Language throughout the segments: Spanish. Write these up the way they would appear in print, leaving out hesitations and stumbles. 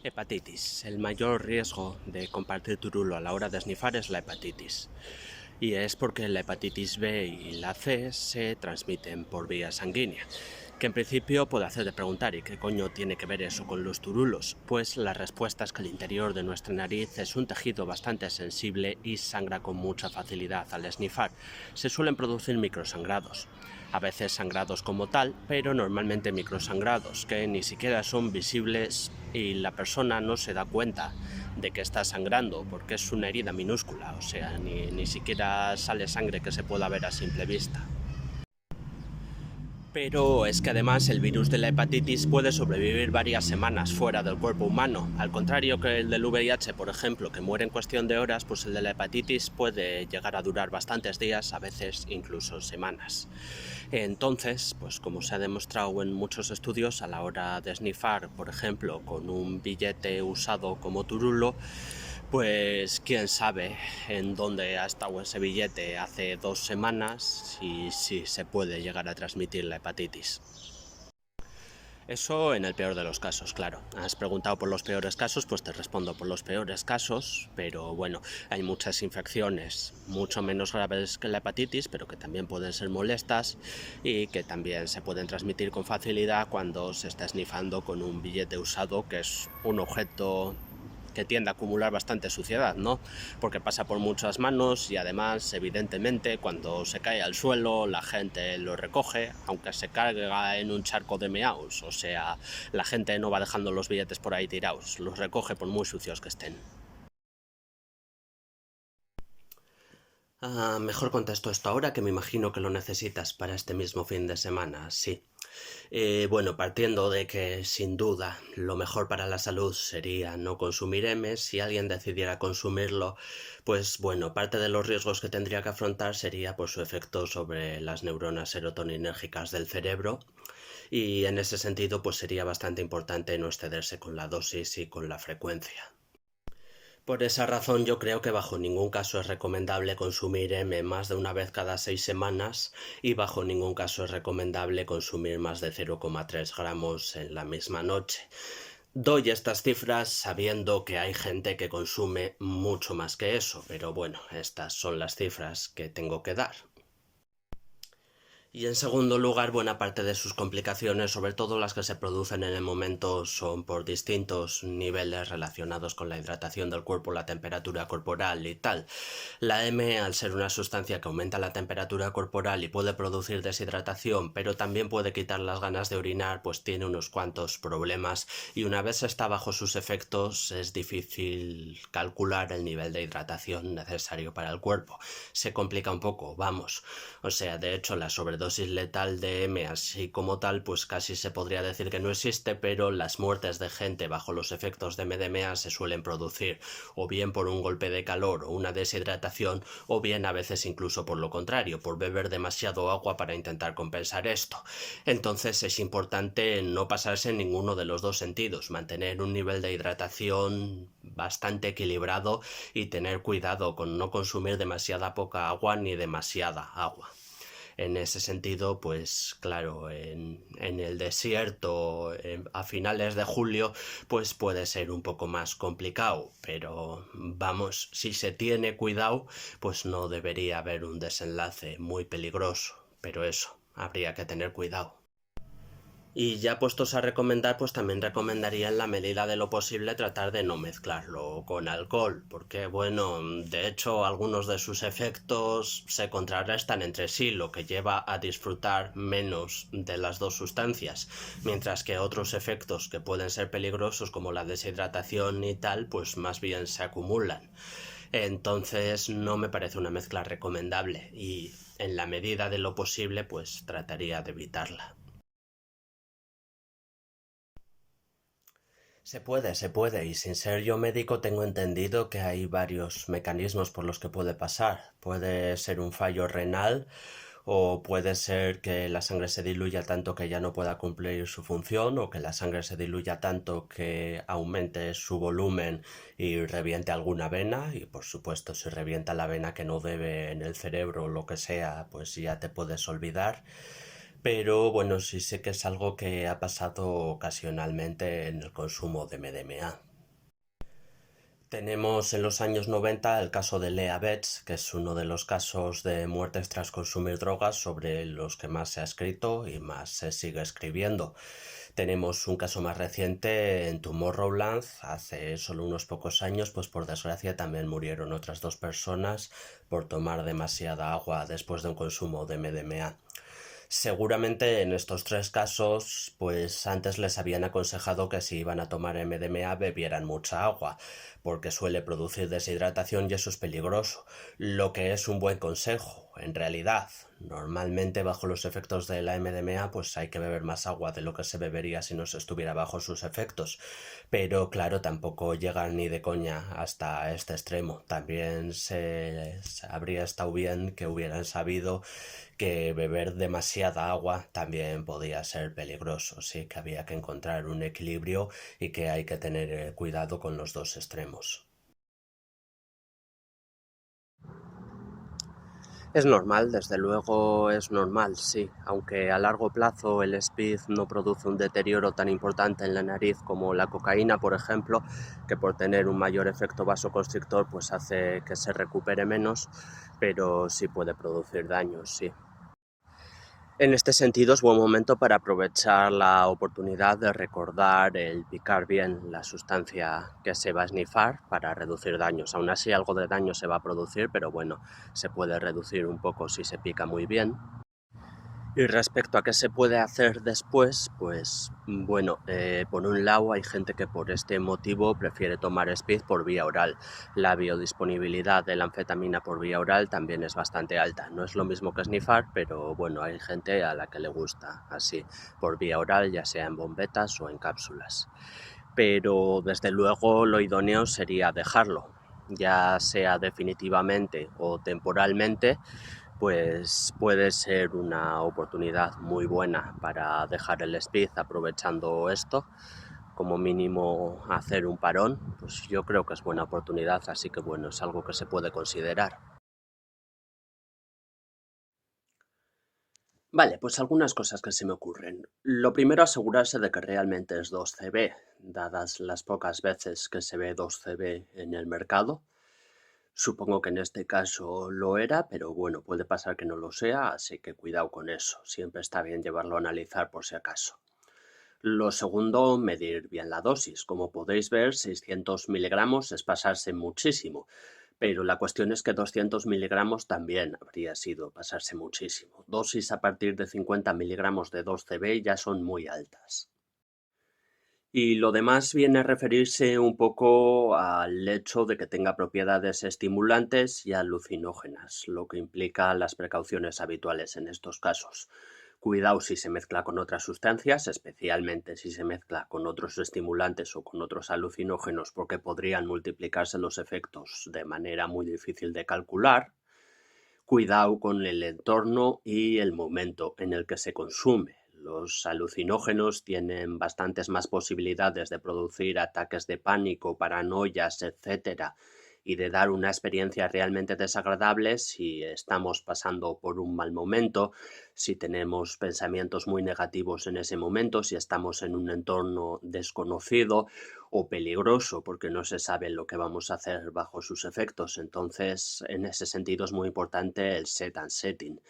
Hepatitis. El mayor riesgo de compartir turulo a la hora de esnifar es la hepatitis. Y es porque la hepatitis B y la C se transmiten por vía sanguínea. Que en principio puede hacer de preguntar, ¿y qué coño tiene que ver eso con los turulos? Pues la respuesta es que el interior de nuestra nariz es un tejido bastante sensible y sangra con mucha facilidad al esnifar. Se suelen producir microsangrados. A veces sangrados como tal, pero normalmente microsangrados, que ni siquiera son visibles y la persona no se da cuenta de que está sangrando, porque es una herida minúscula, o sea, ni siquiera sale sangre que se pueda ver a simple vista. Pero es que además el virus de la hepatitis puede sobrevivir varias semanas fuera del cuerpo humano. Al contrario que el del VIH, por ejemplo, que muere en cuestión de horas, pues el de la hepatitis puede llegar a durar bastantes días, a veces incluso semanas. Entonces, pues como se ha demostrado en muchos estudios, a la hora de esnifar, por ejemplo, con un billete usado como turulo, pues quién sabe en dónde ha estado ese billete hace 2 semanas y si se puede llegar a transmitir la hepatitis. Eso en el peor de los casos, claro. Has preguntado por los peores casos, pues te respondo por los peores casos, pero bueno, hay muchas infecciones mucho menos graves que la hepatitis, pero que también pueden ser molestas y que también se pueden transmitir con facilidad cuando se está esnifando con un billete usado, que es un objeto que tiende a acumular bastante suciedad, ¿no? Porque pasa por muchas manos y además, evidentemente, cuando se cae al suelo, la gente lo recoge, aunque se caiga en un charco de meaos, o sea, la gente no va dejando los billetes por ahí tirados, los recoge por muy sucios que estén. Mejor contesto esto ahora, que me imagino que lo necesitas para este mismo fin de semana, sí. Bueno, partiendo de que sin duda lo mejor para la salud sería no consumir M, si alguien decidiera consumirlo, pues bueno, parte de los riesgos que tendría que afrontar sería pues su efecto sobre las neuronas serotoninérgicas del cerebro, y en ese sentido pues sería bastante importante no excederse con la dosis y con la frecuencia. Por esa razón yo creo que bajo ningún caso es recomendable consumir M más de una vez cada 6 semanas y bajo ningún caso es recomendable consumir más de 0,3 gramos en la misma noche. Doy estas cifras sabiendo que hay gente que consume mucho más que eso, pero bueno, estas son las cifras que tengo que dar. Y en segundo lugar, buena parte de sus complicaciones, sobre todo las que se producen en el momento, son por distintos niveles relacionados con la hidratación del cuerpo, la temperatura corporal y tal. La M, al ser una sustancia que aumenta la temperatura corporal y puede producir deshidratación, pero también puede quitar las ganas de orinar, pues tiene unos cuantos problemas y una vez está bajo sus efectos es difícil calcular el nivel de hidratación necesario para el cuerpo. Se complica un poco, vamos. O sea, de hecho, la sobredosis letal de M así como tal, pues casi se podría decir que no existe, pero las muertes de gente bajo los efectos de MDMA se suelen producir o bien por un golpe de calor o una deshidratación, o bien a veces incluso por lo contrario, por beber demasiado agua para intentar compensar esto. Entonces es importante no pasarse en ninguno de los dos sentidos, mantener un nivel de hidratación bastante equilibrado y tener cuidado con no consumir demasiada poca agua ni demasiada agua. En ese sentido, pues claro, en el desierto a finales de julio, pues puede ser un poco más complicado, pero vamos, si se tiene cuidado, pues no debería haber un desenlace muy peligroso, pero eso, habría que tener cuidado. Y ya puestos a recomendar, pues también recomendaría en la medida de lo posible tratar de no mezclarlo con alcohol, porque bueno, de hecho algunos de sus efectos se contrarrestan entre sí, lo que lleva a disfrutar menos de las dos sustancias, mientras que otros efectos que pueden ser peligrosos como la deshidratación y tal, pues más bien se acumulan. Entonces no me parece una mezcla recomendable y en la medida de lo posible pues trataría de evitarla. Se puede, y sin ser yo médico tengo entendido que hay varios mecanismos por los que puede pasar. Puede ser un fallo renal o puede ser que la sangre se diluya tanto que ya no pueda cumplir su función, o que la sangre se diluya tanto que aumente su volumen y reviente alguna vena, y por supuesto si revienta la vena que no debe en el cerebro o lo que sea, pues ya te puedes olvidar. Pero bueno, sí sé que es algo que ha pasado ocasionalmente en el consumo de MDMA. Tenemos en los años 90 el caso de Lea Betts, que es uno de los casos de muertes tras consumir drogas sobre los que más se ha escrito y más se sigue escribiendo. Tenemos un caso más reciente en Tomorrowland, hace solo unos pocos años, pues por desgracia también murieron otras dos personas por tomar demasiada agua después de un consumo de MDMA. Seguramente en estos tres casos, pues antes les habían aconsejado que si iban a tomar MDMA bebieran mucha agua, porque suele producir deshidratación y eso es peligroso, lo que es un buen consejo, en realidad. Normalmente bajo los efectos de la MDMA pues hay que beber más agua de lo que se bebería si no se estuviera bajo sus efectos, pero claro, tampoco llegan ni de coña hasta este extremo. También se habría estado bien que hubieran sabido que beber demasiada agua también podía ser peligroso, sí que había que encontrar un equilibrio y que hay que tener cuidado con los dos extremos. Es normal, desde luego es normal, sí, aunque a largo plazo el speed no produce un deterioro tan importante en la nariz como la cocaína, por ejemplo, que por tener un mayor efecto vasoconstrictor pues hace que se recupere menos, pero sí puede producir daños, sí. En este sentido es buen momento para aprovechar la oportunidad de recordar el picar bien la sustancia que se va a snifar para reducir daños. Aún así algo de daño se va a producir, pero bueno, se puede reducir un poco si se pica muy bien. Y respecto a qué se puede hacer después, pues bueno, por un lado hay gente que por este motivo prefiere tomar speed por vía oral. La biodisponibilidad de la anfetamina por vía oral también es bastante alta. No es lo mismo que snifar, pero bueno, hay gente a la que le gusta así, por vía oral, ya sea en bombetas o en cápsulas. Pero desde luego lo idóneo sería dejarlo, ya sea definitivamente o temporalmente, pues puede ser una oportunidad muy buena para dejar el speed aprovechando esto, como mínimo hacer un parón, pues yo creo que es buena oportunidad, así que bueno, es algo que se puede considerar. Vale, pues algunas cosas que se me ocurren. Lo primero, asegurarse de que realmente es 2CB, dadas las pocas veces que se ve 2CB en el mercado. Supongo que en este caso lo era, pero bueno, puede pasar que no lo sea, así que cuidado con eso. Siempre está bien llevarlo a analizar por si acaso. Lo segundo, medir bien la dosis. Como podéis ver, 600 miligramos es pasarse muchísimo, pero la cuestión es que 200 miligramos también habría sido pasarse muchísimo. Dosis a partir de 50 miligramos de 2CB ya son muy altas. Y lo demás viene a referirse un poco al hecho de que tenga propiedades estimulantes y alucinógenas, lo que implica las precauciones habituales en estos casos. Cuidado si se mezcla con otras sustancias, especialmente si se mezcla con otros estimulantes o con otros alucinógenos, porque podrían multiplicarse los efectos de manera muy difícil de calcular. Cuidado con el entorno y el momento en el que se consume. Los alucinógenos tienen bastantes más posibilidades de producir ataques de pánico, paranoias, etcétera, y de dar una experiencia realmente desagradable si estamos pasando por un mal momento, si tenemos pensamientos muy negativos en ese momento, si estamos en un entorno desconocido o peligroso porque no se sabe lo que vamos a hacer bajo sus efectos. Entonces, en ese sentido es muy importante el set and setting.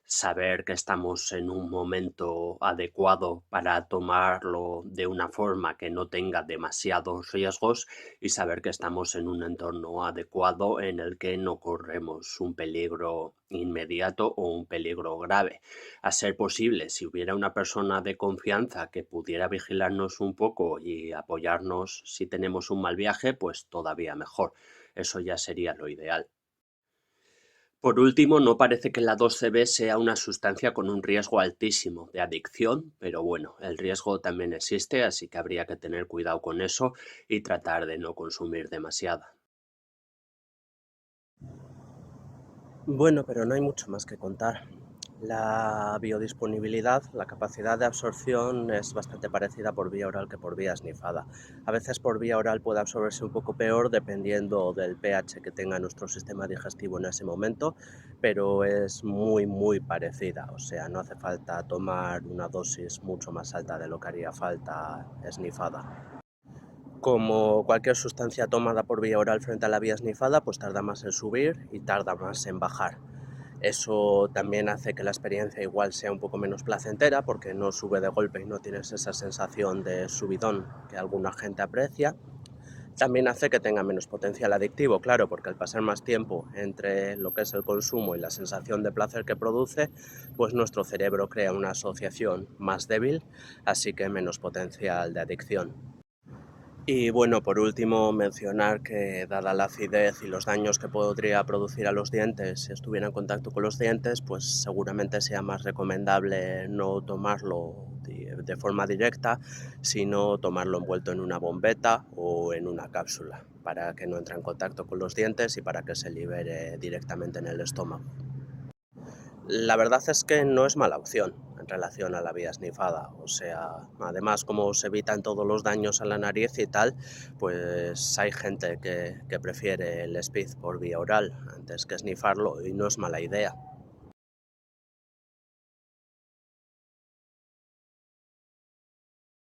Saber que estamos en un momento adecuado para tomarlo de una forma que no tenga demasiados riesgos y saber que estamos en un entorno adecuado en el que no corremos un peligro inmediato o un peligro grave. A ser posible, si hubiera una persona de confianza que pudiera vigilarnos un poco y apoyarnos si tenemos un mal viaje, pues todavía mejor. Eso ya sería lo ideal. Por último, no parece que la 2CB sea una sustancia con un riesgo altísimo de adicción, pero bueno, el riesgo también existe, así que habría que tener cuidado con eso y tratar de no consumir demasiada. Bueno, pero no hay mucho más que contar. La biodisponibilidad, la capacidad de absorción es bastante parecida por vía oral que por vía snifada. A veces por vía oral puede absorberse un poco peor dependiendo del pH que tenga nuestro sistema digestivo en ese momento, pero es muy parecida. O sea, no hace falta tomar una dosis mucho más alta de lo que haría falta snifada. Como cualquier sustancia tomada por vía oral frente a la vía snifada, pues tarda más en subir y tarda más en bajar. Eso también hace que la experiencia igual sea un poco menos placentera porque no sube de golpe y no tienes esa sensación de subidón que alguna gente aprecia. También hace que tenga menos potencial adictivo, claro, porque al pasar más tiempo entre lo que es el consumo y la sensación de placer que produce, pues nuestro cerebro crea una asociación más débil, así que menos potencial de adicción. Y bueno, por último, mencionar que dada la acidez y los daños que podría producir a los dientes si estuviera en contacto con los dientes, pues seguramente sea más recomendable no tomarlo de forma directa, sino tomarlo envuelto en una bombeta o en una cápsula, para que no entre en contacto con los dientes y para que se libere directamente en el estómago. La verdad es que no es mala opción en relación a la vía snifada, o sea, además como se evitan todos los daños a la nariz y tal, pues hay gente que prefiere el speed por vía oral antes que snifarlo y no es mala idea.